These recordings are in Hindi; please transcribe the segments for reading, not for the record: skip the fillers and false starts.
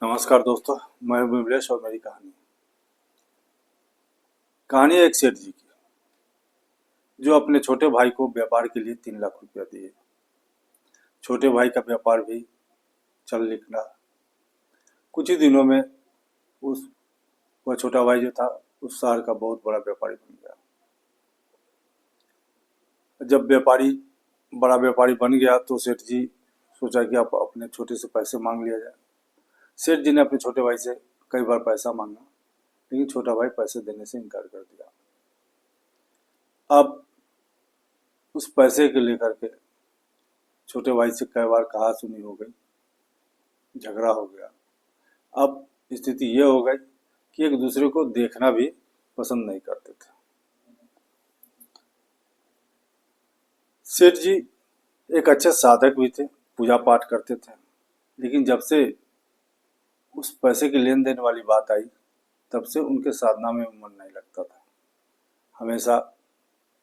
नमस्कार दोस्तों, मैं हूं विमलेश और मेरी कहानी है एक सेठ जी की, जो अपने छोटे भाई को व्यापार के लिए 3 लाख रुपया दिए। छोटे भाई का व्यापार भी चल निकला। कुछ ही दिनों में उस वह छोटा भाई जो था उस शहर का बहुत बड़ा व्यापारी बन गया। जब बड़ा व्यापारी बन गया तो सेठ जी सोचा कि अब अपने छोटे से पैसे मांग लिया जाए। सेठ जी ने अपने छोटे भाई से कई बार पैसा मांगा, लेकिन छोटा भाई पैसे देने से इनकार कर दिया। अब उस पैसे को लेकर के छोटे भाई से कई बार कहा सुनी हो गई, झगड़ा हो गया। अब स्थिति ये हो गई कि एक दूसरे को देखना भी पसंद नहीं करते थे। सेठ जी एक अच्छे साधक भी थे, पूजा पाठ करते थे, लेकिन जब से उस पैसे की लेन देन वाली बात आई तब से उनके साधना में मन नहीं लगता था। हमेशा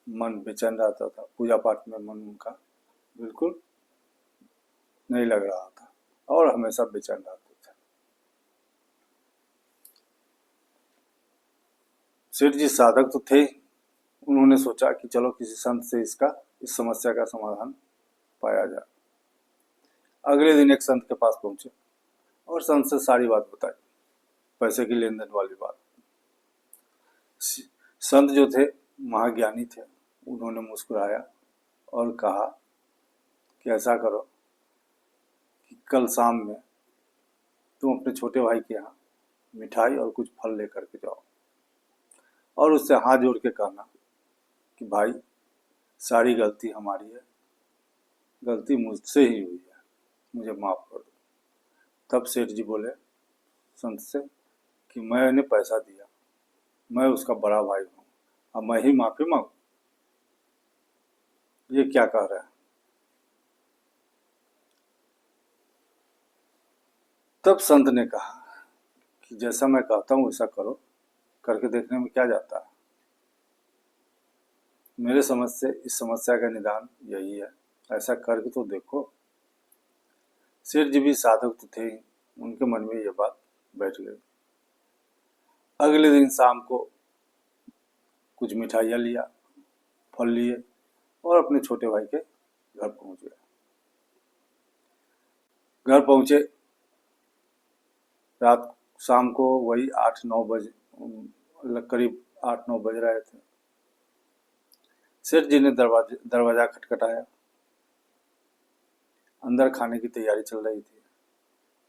मन बेचैन रहता था, पूजा पाठ में मन उनका बिल्कुल नहीं लग रहा था और हमेशा बेचैन रहते थे। सेठ जी साधक तो थे, उन्होंने सोचा कि चलो किसी संत से इस समस्या का समाधान पाया जाए। अगले दिन एक संत के पास पहुंचे और संत से सारी बात बताई, पैसे की लेन देन वाली बात। संत जो थे महाज्ञानी थे, उन्होंने मुस्कुराया और कहा कि ऐसा करो कि कल शाम में तुम अपने छोटे भाई के यहाँ मिठाई और कुछ फल लेकर के जाओ और उससे हाथ जोड़ के कहना कि भाई सारी गलती हमारी है, गलती मुझसे ही हुई है, मुझे माफ़ कर दो। तब सेठ जी बोले संत से कि मैंने पैसा दिया, मैं उसका बड़ा भाई हूँ, अब मैं ही माफ़ी मांगू? ये क्या कह रहा है? तब संत ने कहा कि जैसा मैं कहता हूँ वैसा करो, करके देखने में क्या जाता है। मेरे समझ से इस समस्या का निदान यही है, ऐसा करके तो देखो। सेठ जी भी साधक तो थे ही, उनके मन में ये बात बैठ गई। अगले दिन शाम को कुछ मिठाइयाँ लिया, फल लिए और अपने छोटे भाई के घर पहुंच गए। घर पहुंचे, रात शाम को वही 8-9 बजे, करीब 8-9 बज रहे थे। सेठ जी ने दरवाजा खटखटाया। अंदर खाने की तैयारी चल रही थी,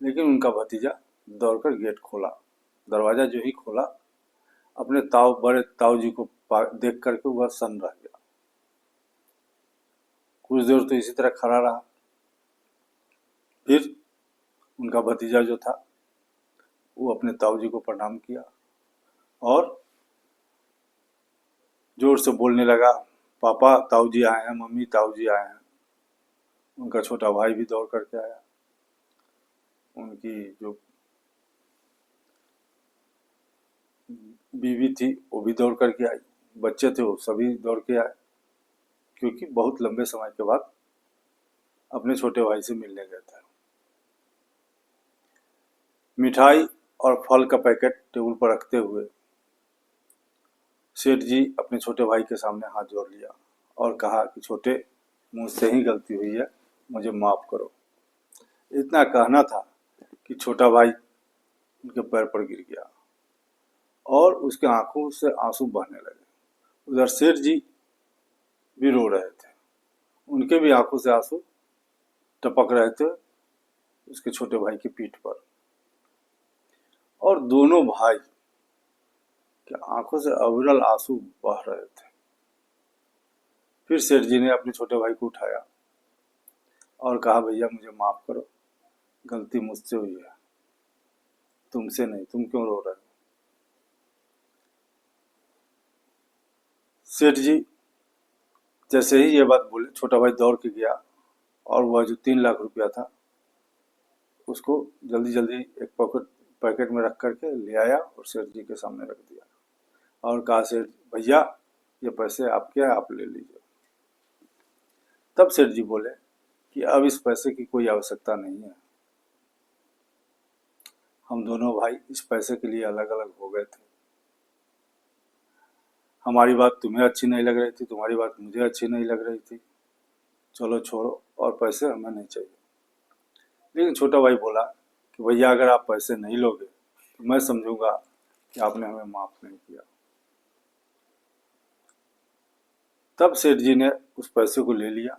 लेकिन उनका भतीजा दौड़कर गेट खोला। दरवाजा जो ही खोला, अपने बड़े ताऊ जी को देख करके वह सन्न रह गया। कुछ देर तो इसी तरह खड़ा रहा। फिर उनका भतीजा जो था वो अपने ताऊ जी को प्रणाम किया और जोर से बोलने लगा, पापा ताऊ जी आए हैं, मम्मी ताऊ जी आए हैं। उनका छोटा भाई भी दौड़ करके आया। उनकी जो बीवी थी वो भी दौड़ करके आई, बच्चे थे वो सभी दौड़ के आए, क्योंकि बहुत लंबे समय के बाद अपने छोटे भाई से मिलने गए थे। मिठाई और फल का पैकेट टेबल पर रखते हुए सेठ जी अपने छोटे भाई के सामने हाथ जोड़ लिया और कहा कि छोटे, मुझसे ही गलती हुई है, मुझे माफ करो। इतना कहना था कि छोटा भाई उनके पैर पर गिर गया और उसके आंखों से आंसू बहने लगे। उधर सेठ जी भी रो रहे थे, उनके भी आंखों से आंसू टपक रहे थे उसके छोटे भाई की पीठ पर, और दोनों भाई के आंखों से अविरल आंसू बह रहे थे। फिर सेठ जी ने अपने छोटे भाई को उठाया और कहा, भैया मुझे माफ करो, गलती मुझसे हुई है, तुमसे नहीं, तुम क्यों रो रहे हो? सेठ जी जैसे ही ये बात बोले, छोटा भाई दौड़ के गया और वह जो 3 लाख रुपया था उसको जल्दी जल्दी एक पैकेट में रख करके ले आया और सेठ जी के सामने रख दिया और कहा, सेठ भैया ये पैसे आपके हैं, आप ले लीजिए। तब सेठ जी बोले कि अब इस पैसे की कोई आवश्यकता नहीं है, हम दोनों भाई इस पैसे के लिए अलग अलग हो गए थे। हमारी बात तुम्हें अच्छी नहीं लग रही थी, तुम्हारी बात मुझे अच्छी नहीं लग रही थी। चलो छोड़ो, और पैसे हमें नहीं चाहिए। लेकिन छोटा भाई बोला कि भैया अगर आप पैसे नहीं लोगे तो मैं समझूंगा कि आपने हमें माफ नहीं किया। तब सेठ जी ने उस पैसे को ले लिया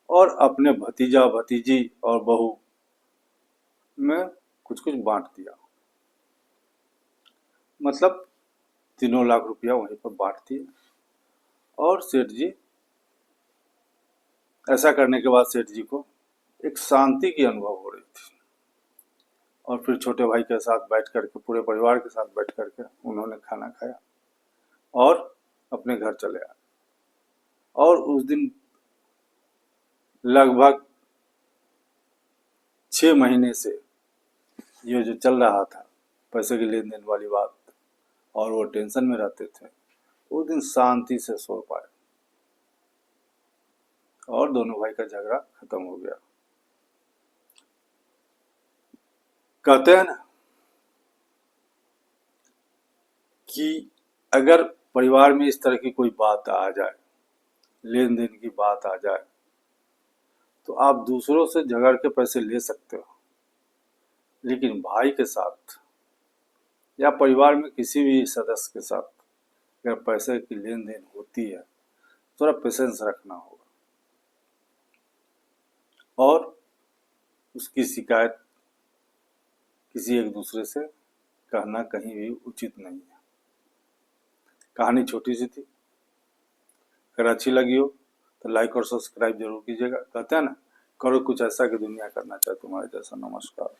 और अपने भतीजा भतीजी और बहू में कुछ कुछ बांट दिया। मतलब 3 लाख रुपया वहीं पर बांट दिए। और सेठ जी, ऐसा करने के बाद सेठ जी को एक शांति की अनुभव हो रही थी। और फिर छोटे भाई के साथ बैठ करके, पूरे परिवार के साथ बैठ करके उन्होंने खाना खाया और अपने घर चले आए। और उस दिन लगभग 6 महीने से ये जो चल रहा था पैसे की लेन देन वाली बात, और वो टेंशन में रहते थे, उस दिन शांति से सो पाए और दोनों भाई का झगड़ा खत्म हो गया। कहते हैं ना कि अगर परिवार में इस तरह की कोई बात आ जाए, लेन देन की बात आ जाए, तो आप दूसरों से झगड़ के पैसे ले सकते हो, लेकिन भाई के साथ या परिवार में किसी भी सदस्य के साथ अगर पैसे की लेन देन होती है, थोड़ा पेशेंस रखना होगा और उसकी शिकायत किसी एक दूसरे से कहना कहीं भी उचित नहीं है। कहानी छोटी सी थी, अगर अच्छी लगी हो तो लाइक और सब्सक्राइब जरूर कीजिएगा। कहते हैं ना, करो कुछ ऐसा कि दुनिया करना चाहे तुम्हारे जैसा। नमस्कार।